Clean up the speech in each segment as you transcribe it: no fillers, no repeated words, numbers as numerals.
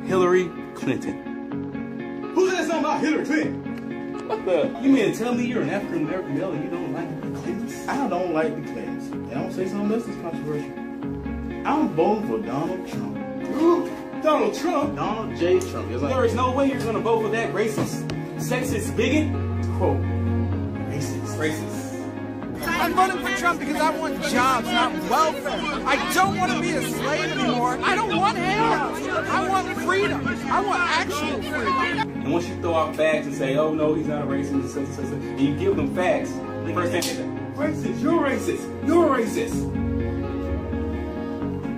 Hillary Clinton. Who said something about Hillary Clinton? What the? You mean to tell me you're an African American male and you don't like the Clintons? I don't like the Clintons. And I'm gonna say something else that's controversial. I'm voting for Donald Trump. Donald Trump? Donald J. Trump. There is no way you're gonna vote for that racist, sexist bigot. Quote, racist. I'm voting for Trump because I want jobs, not welfare. I don't want to be a slave anymore. I don't want handouts. I want freedom. I want actual freedom. And once you throw out facts and say, oh no, he's not a racist, and you give them facts, the first thing they say, racist, you're racist, you're racist.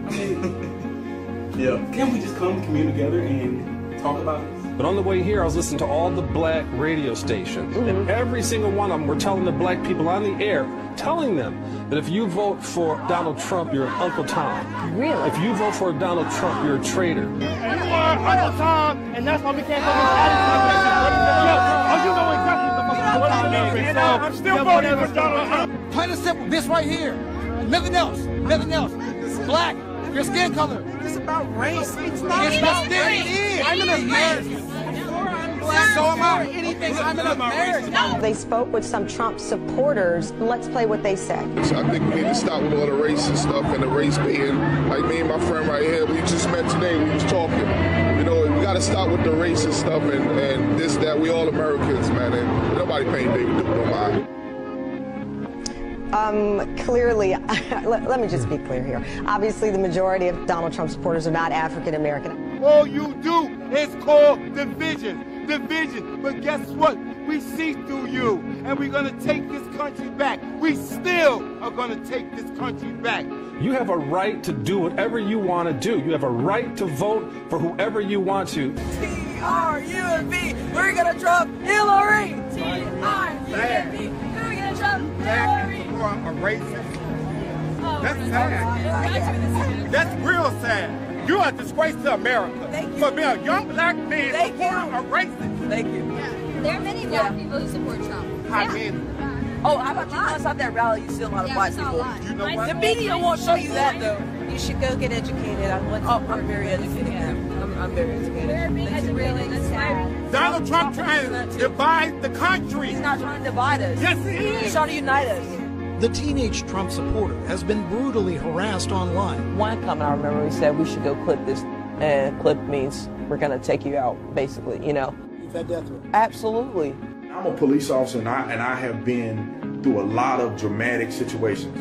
I mean, yeah. Can't we just come commune together and talk about this? But on the way here, I was listening to all the black radio stations, and every single one of them were telling the black people on the air, telling them that if you vote for Donald Trump, you're an Uncle Tom. Really? If you vote for Donald Trump, you're a traitor. You are Uncle Tom, and that's why we can't vote for I'm still voting for Donald Trump. Plain and simple, this right here. Nothing else. Nothing else. Black, your skin color. It's about race. It's not. It is. I'm an American. So am I. Anything. I'm an American. They spoke with some Trump supporters. Let's play what they said. So I think we need to stop with all the racist stuff and the race baiting. Like me and my friend right here, we just met today. We was talking. You know, we got to stop with the racist stuff and this, that. We all Americans, man. And nobody paying big no mind. Clearly, let me just be clear here. Obviously, the majority of Donald Trump supporters are not African American. All you do is call division. But guess what? We see through you, and we're going to take this country back. We still are going to take this country back. You have a right to do whatever you want to do. You have a right to vote for whoever you want to. T-R-U-M-B. We're going to Trump Hillary. T-R-U-M-B. We're going to Trump Hillary. You are a racist. That's sad. That's real sad. You are a disgrace to America. For being a young black man, a racist. Thank you. There are many black people who support Trump. I mean, oh, how about you guys at that rally? You see a lot of black people. you know what? The media won't show you that, though. You should go get educated on what's I'm very educated. I'm very educated. We're being educated. That's sad. Donald Trump trying to divide the country. He's not trying to divide us. Yes, he is. He's trying to unite us. The teenage Trump supporter has been brutally harassed online. One comment I remember, he said we should go clip this, and clip means we're going to take you out, basically, you know. You've had death threats. Absolutely. I'm a police officer, and I have been through a lot of dramatic situations.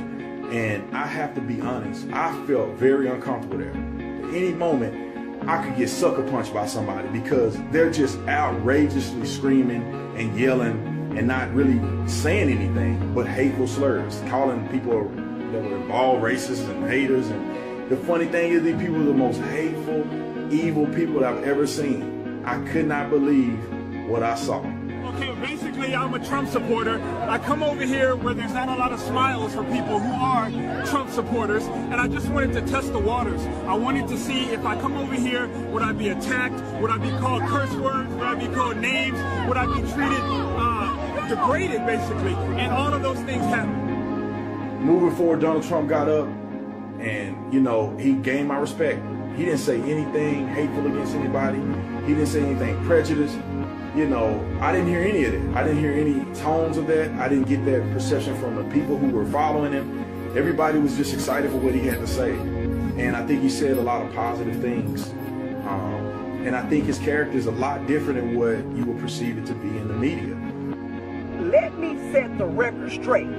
And I have to be honest, I felt very uncomfortable there. At any moment, I could get sucker punched by somebody because they're just outrageously screaming and yelling and not really saying anything but hateful slurs, calling people that were involved racist and haters. And the funny thing is, these people are the most hateful, evil people that I've ever seen. I could not believe what I saw. Okay, basically I'm a Trump supporter. I come over here where there's not a lot of smiles for people who are Trump supporters, and I just wanted to test the waters. I wanted to see if I come over here, would I be attacked? Would I be called curse words? Would I be called names? Would I be treated degraded, basically? And all of those things happen. Moving forward, Donald Trump got up and, you know, he gained my respect. He didn't say anything hateful against anybody. He didn't say anything prejudiced. You know, I didn't hear any of that. I didn't hear any tones of that. I didn't get that perception from the people who were following him. Everybody was just excited for what he had to say. And I think he said a lot of positive things. And I think his character is a lot different than what you would perceive it to be in the media. Let me set the record straight.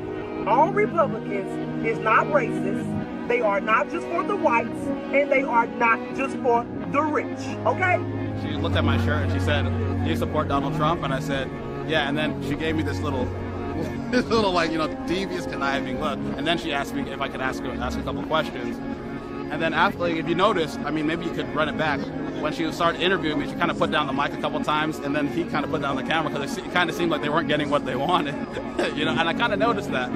All Republicans is not racist. They are not just for the whites, and they are not just for the rich, okay? She looked at my shirt and she said, "Do you support Donald Trump?" And I said, "Yeah." And then she gave me this little like, you know, devious, conniving look. And then she asked me if I could ask a couple questions. And then after, like, if you noticed, I mean, maybe you could run it back. When she started interviewing me, she kind of put down the mic a couple times, and then he kind of put down the camera because it kind of seemed like they weren't getting what they wanted, you know. And I kind of noticed that.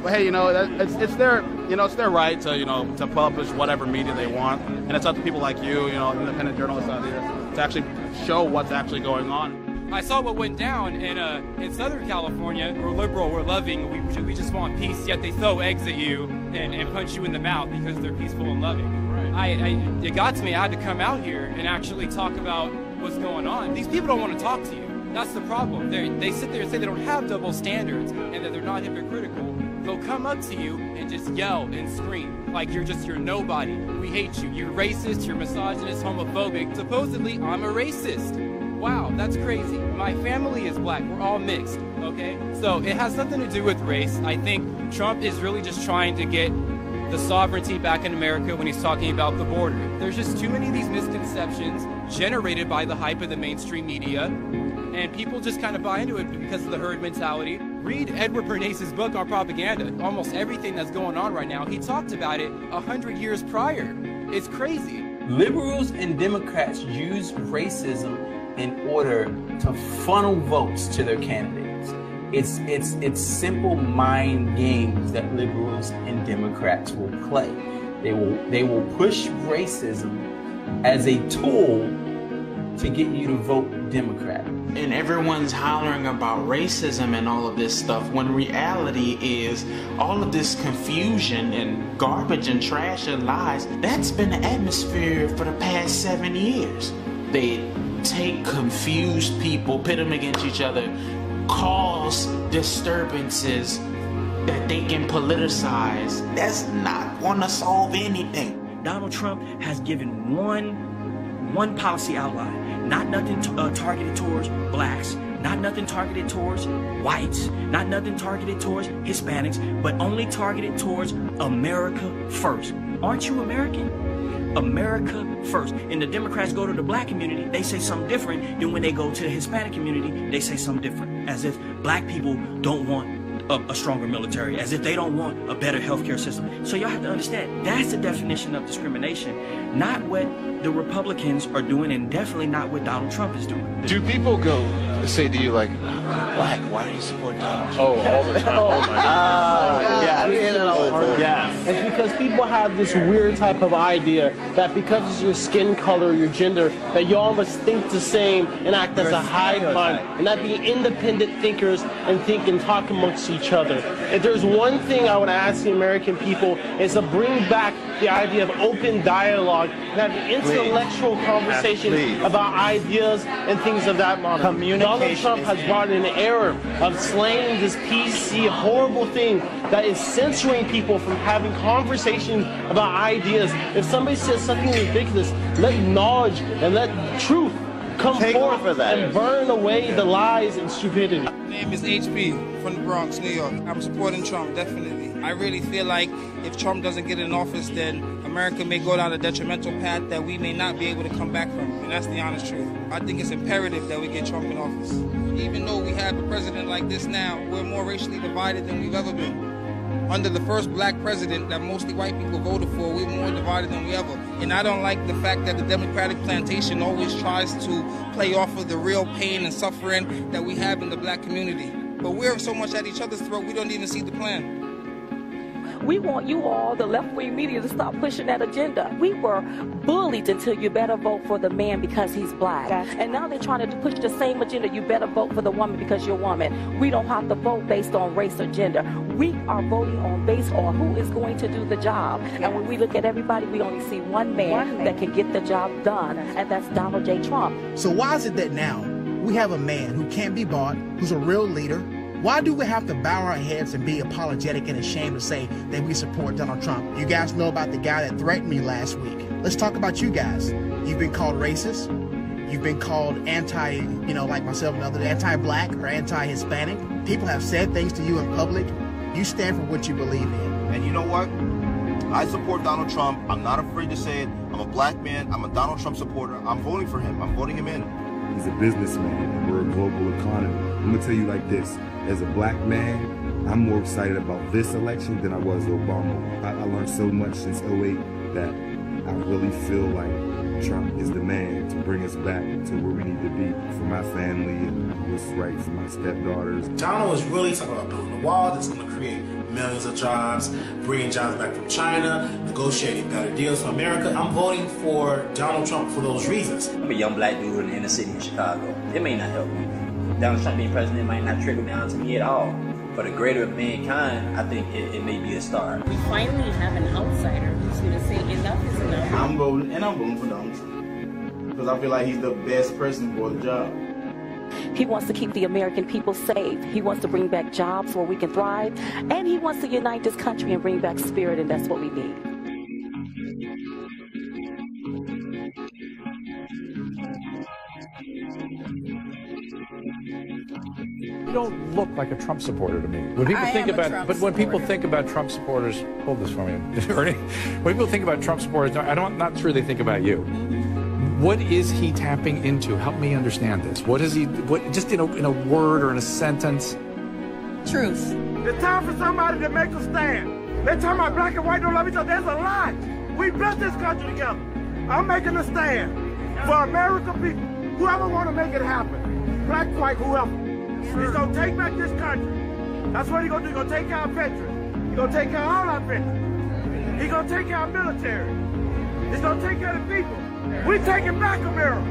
But hey, you know, it's their, you know, it's their right to, you know, to publish whatever media they want, and it's up to people like you know, independent journalists out here, to actually show what's actually going on. I saw what went down in Southern California. We're liberal, we're loving, we just want peace, yet they throw eggs at you and punch you in the mouth because they're peaceful and loving. Right. it got to me. I had to come out here and actually talk about what's going on. These people don't want to talk to you. That's the problem. They sit there and say they don't have double standards and that they're not hypocritical. They'll come up to you and just yell and scream like you're nobody. We hate you. You're racist. You're misogynist, homophobic. Supposedly, I'm a racist. Wow, that's crazy. My family is black. We're all mixed, okay? So it has nothing to do with race. I think Trump is really just trying to get the sovereignty back in America when he's talking about the border. There's just too many of these misconceptions generated by the hype of the mainstream media, and people just kind of buy into it because of the herd mentality. Read Edward Bernays' book on propaganda. Almost everything that's going on right now, he talked about it 100 years prior. It's crazy. Liberals and Democrats use racism in order to funnel votes to their candidates. It's simple mind games that liberals and Democrats will play. They will push racism as a tool to get you to vote Democrat. And everyone's hollering about racism and all of this stuff, when reality is all of this confusion and garbage and trash and lies, that's been the atmosphere for the past 7 years. They take confused people, pit them against each other, cause disturbances that they can politicize. That's not going to solve anything. Donald Trump has given one policy outline, not nothing targeted towards blacks, not nothing targeted towards whites, not nothing targeted towards Hispanics, but only targeted towards America first. Aren't you American? America first. And the Democrats go to the black community, they say something different than when they go to the Hispanic community, they say something different. As if black people don't want a stronger military, as if they don't want a better healthcare system. So y'all have to understand, that's the definition of discrimination, not what the Republicans are doing and definitely not what Donald Trump is doing. Do people go say to you like, black, why do you support Donald Trump? Oh, all the time. Oh my God. Yeah, I hear that all the time. Yeah. It's because people have this weird type of idea that because of your skin color, your gender, that you all must think the same and act as a hive mind and not be independent thinkers and think and talk amongst each other. If there's one thing I would ask the American people is to bring back the idea of open dialogue and have intellectual conversations about ideas and things of that matter. Donald Trump has brought in an era of slaying this PC horrible thing that is censoring people from having conversations about ideas. If somebody says something ridiculous, let knowledge and let truth come forth and burn away the lies and stupidity. My name is HP from the Bronx, New York. I'm supporting Trump, definitely. I really feel like if Trump doesn't get in office, then America may go down a detrimental path that we may not be able to come back from. And that's the honest truth. I think it's imperative that we get Trump in office. Even though we have a president like this now, we're more racially divided than we've ever been. Under the first black president that mostly white people voted for, we're more divided than we ever. And I don't like the fact that the Democratic plantation always tries to play off of the real pain and suffering that we have in the black community. But we're so much at each other's throat, we don't even see the plan. We want you all, the left-wing media, to stop pushing that agenda. We were bullied until you better vote for the man because he's black. And now they're trying to push the same agenda. You better vote for the woman because you're a woman. We don't have to vote based on race or gender. We are voting based on who is going to do the job. And when we look at everybody, we only see one man that can get the job done, and that's Donald J. Trump. So why is it that now we have a man who can't be bought, who's a real leader? Why do we have to bow our heads and be apologetic and ashamed to say that we support Donald Trump? You guys know about the guy that threatened me last week. Let's talk about you guys. You've been called racist. You've been called like myself and others, anti-black or anti-Hispanic. People have said things to you in public. You stand for what you believe in. And you know what? I support Donald Trump. I'm not afraid to say it. I'm a black man. I'm a Donald Trump supporter. I'm voting for him. I'm voting him in. He's a businessman, and we're a global economy. I'm gonna tell you like this. As a black man, I'm more excited about this election than I was Obama. I learned so much since 2008 that I really feel like Trump is the man to bring us back to where we need to be for my family and what's right for my stepdaughters. Donald is really talking about building a wall that's going to create millions of jobs, bringing jobs back from China, negotiating better deals for America. I'm voting for Donald Trump for those reasons. I'm a young black dude in the inner city in Chicago. It may not help me. Donald Trump being president might not trigger down to me at all. for the greater of mankind, I think it may be a start. We finally have an outsider who's going to say enough is enough. I'm voting for Donald Trump because I feel like he's the best person for the job. He wants to keep the American people safe. He wants to bring back jobs where we can thrive. And he wants to unite this country and bring back spirit, and that's what we need. You don't look like a Trump supporter to me. When people think about Trump supporters, hold this for me, Ernie. When people think about Trump supporters, not sure they think about you. What is he tapping into? Help me understand this. What is he? Just in a word or in a sentence? Truth. It's time for somebody to make a stand. They're talking about black and white don't love each other. There's a lie. We built this country together. I'm making a stand for American people. Whoever want to make it happen, black, white, whoever. He's going to take back this country. That's what he's going to do. He's going to take care of veterans. He's going to take care of all our veterans. He's going to take care of military. He's going to take care of the people. We're taking back America.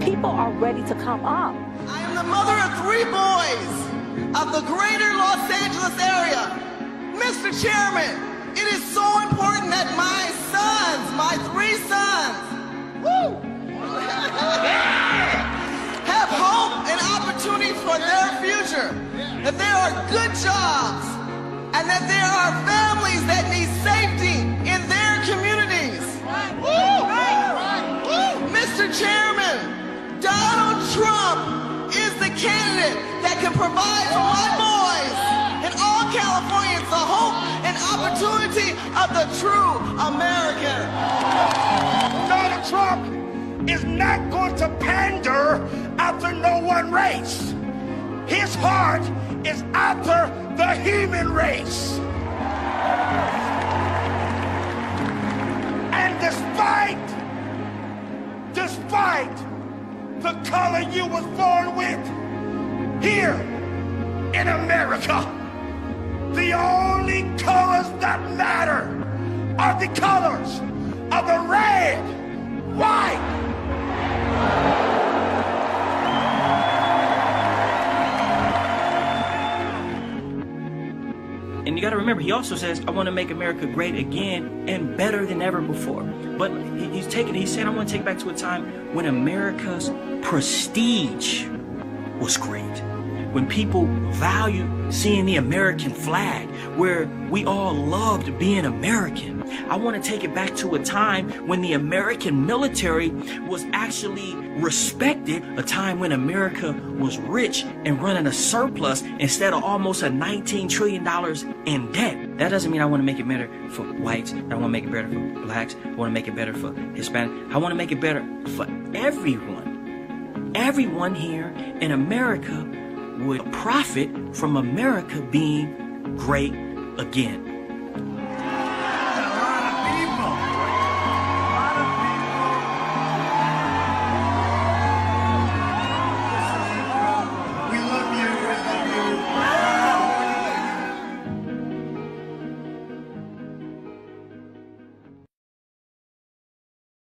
People are ready to come up. I am the mother of 3 boys of the greater Los Angeles area. Mr. Chairman, it is so important that my sons, my 3 sons, have hope and opportunity for their future, that there are good jobs, and that there are families that need safety in their communities. Mr. Chairman, Donald Trump is the candidate that can provide for my boys and all Californians the hope and opportunity of the true American. Donald Trump is not going to pander after no one race. His heart is after the human race. And despite the color you was born with, here in America, the only colors that matter are the colors of the red, white, And you got to remember, he also says, I want to make America great again and better than ever before. But he's saying, I want to take back to a time when America's prestige was great. When people valued seeing the American flag, where we all loved being American. I want to take it back to a time when the American military was actually respected, a time when America was rich and running a surplus instead of almost a $19 trillion in debt. That doesn't mean I want to make it better for whites. I want to make it better for blacks. I want to make it better for Hispanic. I want to make it better for everyone. Everyone here in America would profit from America being great again.